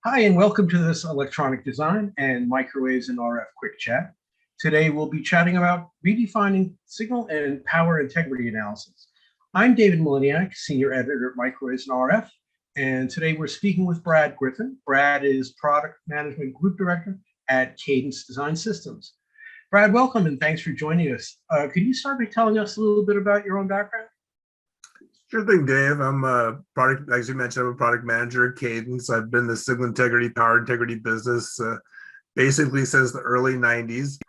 Hi, and welcome to this electronic design and microwaves and RF quick chat. Today, we'll be chatting about redefining signal and power integrity analysis. I'm David Miliniak, Senior Editor at Microwaves and RF, and today we're speaking with Brad Griffin. Brad is Product Management Group Director at Cadence Design Systems. Brad, welcome and thanks for joining us. Could you start by telling us a little bit about your own background? Sure thing, Dave. I'm a product, as you mentioned, I'm a product manager at Cadence. I've been in the signal integrity, power integrity business basically since the early 90s.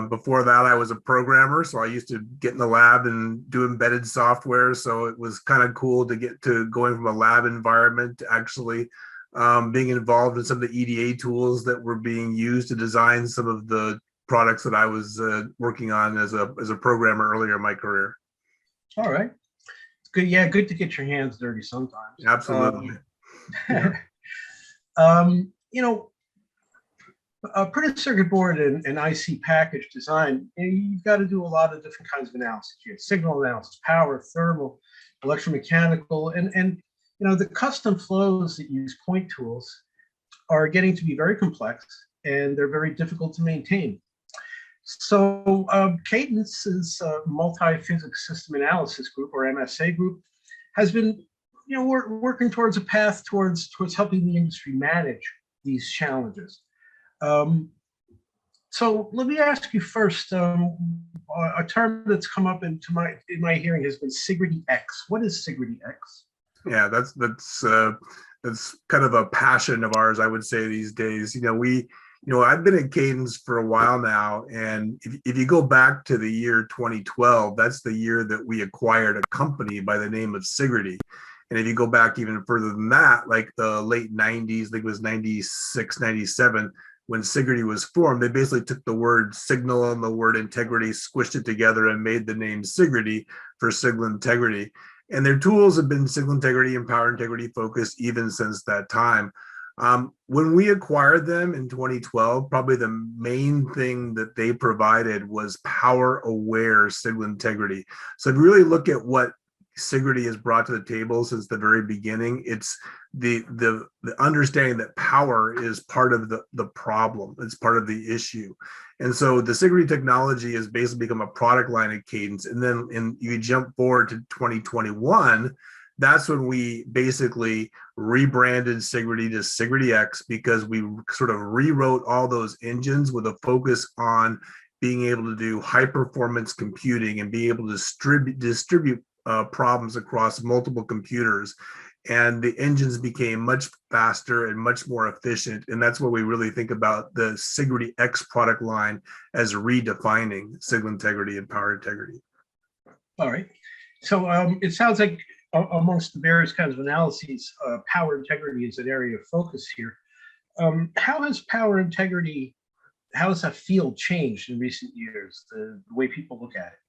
Before that, I was a programmer, so I used to get in the lab and do embedded software. So it was kind of cool to get to going from a lab environment to actually being involved in some of the EDA tools that were being used to design some of the products that I was working on as a programmer earlier in my career. All right. Good, yeah, good to get your hands dirty sometimes. Absolutely. Yeah. You know, a printed circuit board and IC package design, you've got to do a lot of different kinds of analysis. You have signal analysis, power, thermal, electromechanical, and the custom flows that use point tools are getting to be very complex and they're very difficult to maintain. So Cadence's Multi-Physics System Analysis Group, or MSA group, has been working towards a path towards helping the industry manage these challenges. So let me ask you first, a term that's come up in my hearing has been Sigrid X. What is Sigrid X? Yeah, that's kind of a passion of ours, I would say, these days. I've been at Cadence for a while now, and if you go back to the year 2012, that's the year that we acquired a company by the name of Sigrid. And if you go back even further than that, like the late 90s, I think it was 96, 97, when Sigrid was formed, they basically took the word signal and the word integrity, squished it together, and made the name Sigrid for signal integrity. And their tools have been signal integrity and power integrity focused even since that time. When we acquired them in 2012, probably the main thing that they provided was power aware signal integrity. So if you really look at what Sigrid has brought to the table since the very beginning, it's the understanding that power is part of the problem. It's part of the issue. And so the Sigrid technology has basically become a product line at Cadence. And then you jump forward to 2021, that's when we basically rebranded Sigrid to Sigrid X, because we sort of rewrote all those engines with a focus on being able to do high performance computing and be able to distribute problems across multiple computers. And the engines became much faster and much more efficient. And that's what we really think about the Sigrid X product line as redefining signal integrity and power integrity. All right. So it sounds like amongst the various kinds of analyses, power integrity is an area of focus here. How has that field changed in recent years, the way people look at it?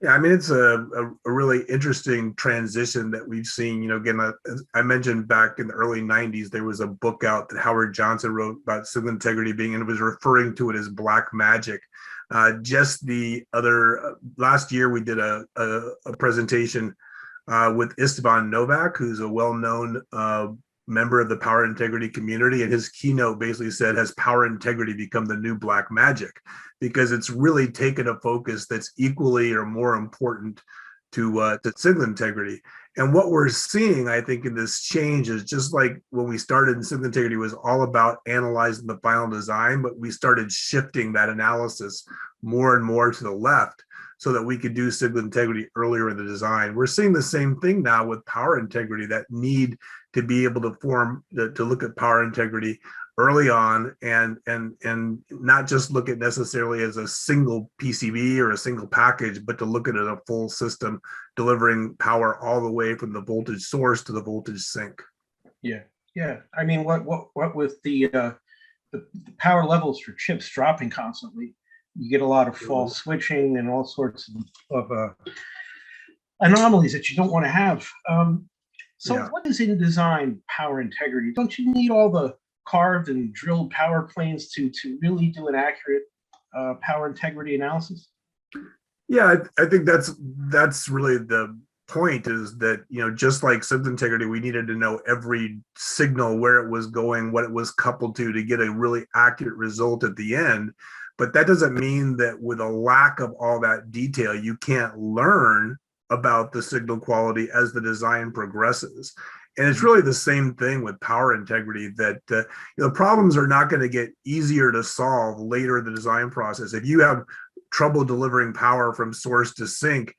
Yeah, I mean, it's a really interesting transition that we've seen. Again, I mentioned back in the early 90s, there was a book out that Howard Johnson wrote about signal integrity and it was referring to it as black magic. Just the other last year, we did a presentation with Esteban Novak, who's a well-known member of the power integrity community, and his keynote basically said, has power integrity become the new black magic? Because it's really taken a focus that's equally or more important to signal integrity. And what we're seeing, I think, in this change is just like when we started in signal integrity was all about analyzing the final design, but we started shifting that analysis more and more to the left so that we could do signal integrity earlier in the design. We're seeing the same thing now with power integrity, that need to be able to look at power integrity early on and not just look at necessarily as a single PCB or a single package, but to look at it as a full system, delivering power all the way from the voltage source to the voltage sink. Yeah. I mean, what with the power levels for chips dropping constantly, you get a lot of false switching and all sorts of anomalies that you don't want to have. What is in design power integrity? Don't you need all the carved and drilled power planes to really do an accurate power integrity analysis? Yeah, I think that's really the point is that, just like signal integrity, we needed to know every signal, where it was going, what it was coupled to get a really accurate result at the end. But that doesn't mean that with a lack of all that detail, you can't learn about the signal quality as the design progresses. And it's really the same thing with power integrity, that problems are not going to get easier to solve later in the design process. If you have trouble delivering power from source to sink,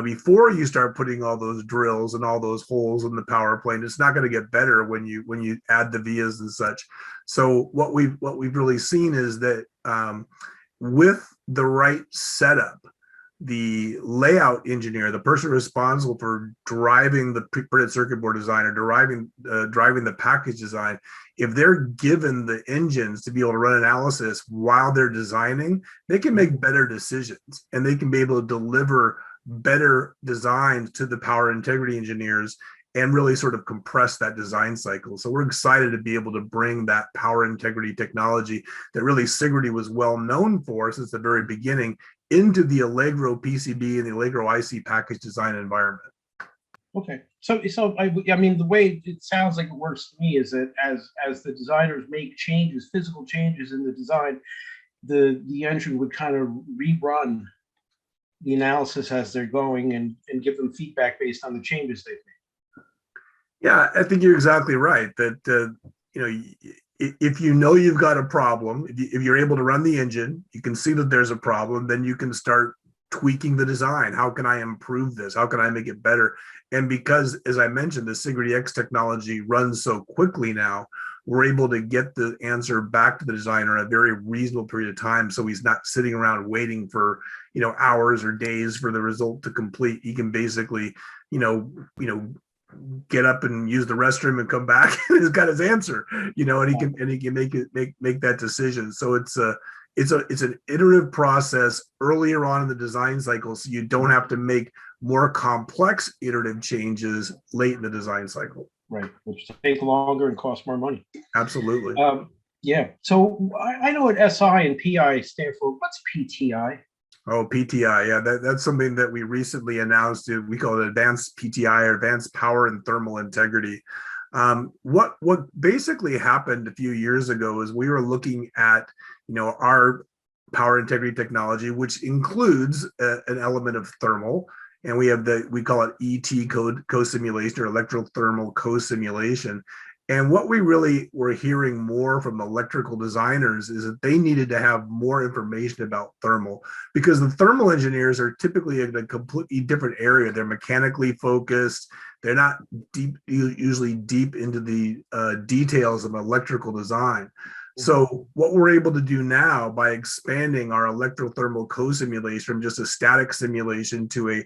before you start putting all those drills and all those holes in the power plane, it's not going to get better when you add the vias and such. So what we've really seen is that with the right setup, the layout engineer, the person responsible for driving the printed circuit board design or driving the package design, if they're given the engines to be able to run analysis while they're designing, they can make better decisions and they can be able to deliver better designs to the power integrity engineers and really sort of compress that design cycle. So we're excited to be able to bring that power integrity technology that really Sigrid was well known for since the very beginning into the Allegro PCB and the Allegro IC package design environment. Okay, so I mean, the way it sounds like it works to me is that as the designers make changes, physical changes in the design, the engine would kind of rerun the analysis as they're going and give them feedback based on the changes they've made. Yeah, I think you're exactly right. That if you've got a problem, if you're able to run the engine, you can see that there's a problem, then you can start tweaking the design. How can I improve this? How can I make it better? And because, as I mentioned, the Sigrid X technology runs so quickly now, we're able to get the answer back to the designer in a very reasonable period of time. So he's not sitting around waiting for, hours or days for the result to complete. He can basically, get up and use the restroom and come back and he's got his answer, and he can make that decision. So it's an iterative process earlier on in the design cycle, so you don't have to make more complex iterative changes late in the design cycle. Right, which take longer and cost more money. Absolutely. Yeah. So I know what SI and PI stand for. What's PTI? Oh, PTI. Yeah, that's something that we recently announced. We call it Advanced PTI, or Advanced Power and Thermal Integrity. What basically happened a few years ago is we were looking at, our power integrity technology, which includes an element of thermal. And we call it ET co-simulation, or electrothermal co-simulation. And what we really were hearing more from electrical designers is that they needed to have more information about thermal, because the thermal engineers are typically in a completely different area. They're mechanically focused. They're not usually deep into the details of electrical design. So what we're able to do now by expanding our electrothermal co-simulation from just a static simulation to a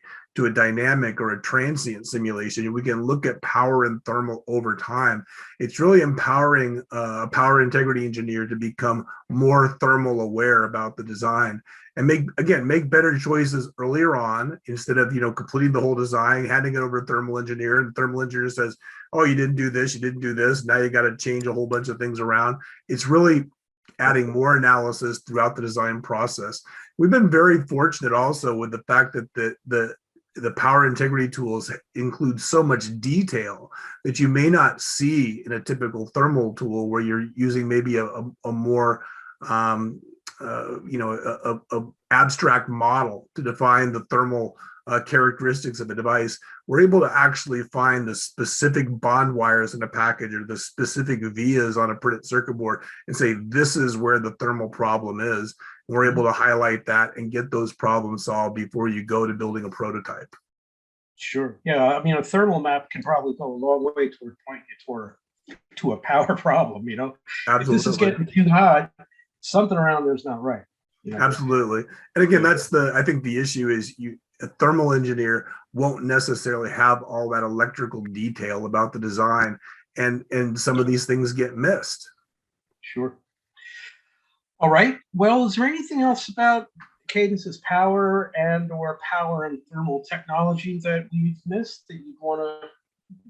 dynamic or a transient simulation, we can look at power and thermal over time. It's really empowering a power integrity engineer to become more thermal aware about the design and make better choices earlier on, instead of completing the whole design, handing it over to thermal engineer, and the thermal engineer says, oh, you didn't do this, now you got to change a whole bunch of things around. It's really adding more analysis throughout the design process. We've been very fortunate also with the fact that the power integrity tools include so much detail that you may not see in a typical thermal tool, where you're using maybe a more a abstract model to define the thermal characteristics of a device. We're able to actually find the specific bond wires in a package, or the specific vias on a printed circuit board, and say, this is where the thermal problem is. We're able to highlight that and get those problems solved before you go to building a prototype. Sure. Yeah. I mean, a thermal map can probably go a long way toward pointing you to a power problem. Absolutely. If this is getting too hot, something around there's not right. Absolutely. And again, I think the issue is a thermal engineer won't necessarily have all that electrical detail about the design, and some of these things get missed. Sure. All right. Well, is there anything else about Cadence's power or power and thermal technology that we've missed that you want to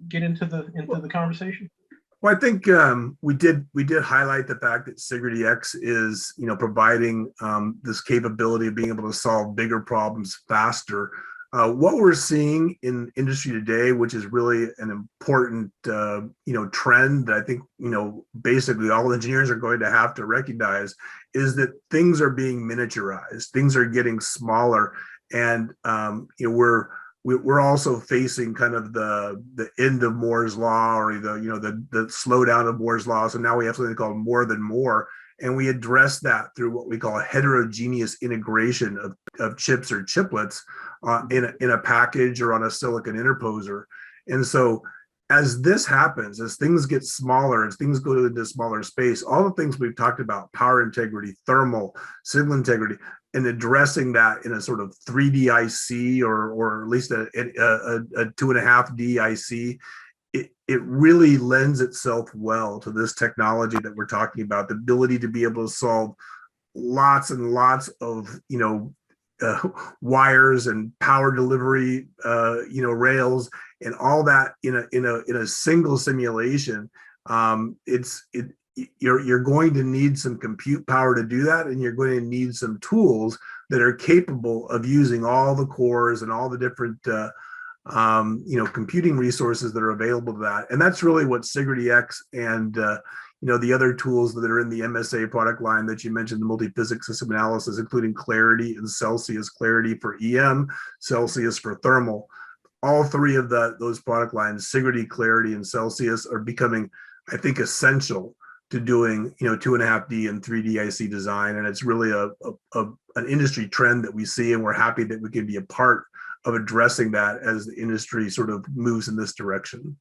get into the conversation? Well, I think we did highlight the fact that Sigrid X is providing this capability of being able to solve bigger problems faster. What we're seeing in industry today, which is really an important, trend that I think, basically all engineers are going to have to recognize, is that things are being miniaturized, things are getting smaller, and we're also facing kind of the end of Moore's law, or the slowdown of Moore's law. So now we have something called more than more, and we address that through what we call a heterogeneous integration of chips or chiplets in a package or on a silicon interposer. And so as this happens, as things get smaller, as things go into smaller space, all the things we've talked about, power integrity, thermal, signal integrity, and addressing that in a sort of 3D IC, or at least a 2.5D IC, it really lends itself well to this technology that we're talking about, the ability to be able to solve lots and lots of wires and power delivery rails and all that in a single simulation. You're going to need some compute power to do that, and you're going to need some tools that are capable of using all the cores and all the different computing resources that are available to that. And that's really what Sigrid X and the other tools that are in the MSA product line that you mentioned, the multi-physics system analysis, including Clarity and Celsius. Clarity for EM, Celsius for thermal. All three of those product lines, Sigrid, Clarity, and Celsius, are becoming, I think, essential to doing 2.5D and 3D IC design. And it's really an industry trend that we see, and we're happy that we can be a part of addressing that as the industry sort of moves in this direction.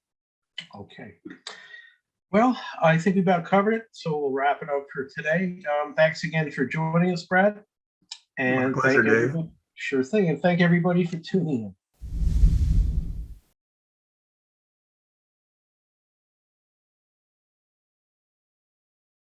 Okay. Well, I think we about covered it, so we'll wrap it up for today. Thanks again for joining us, Brad. And My pleasure, Dave. Sure thing. And thank everybody for tuning in.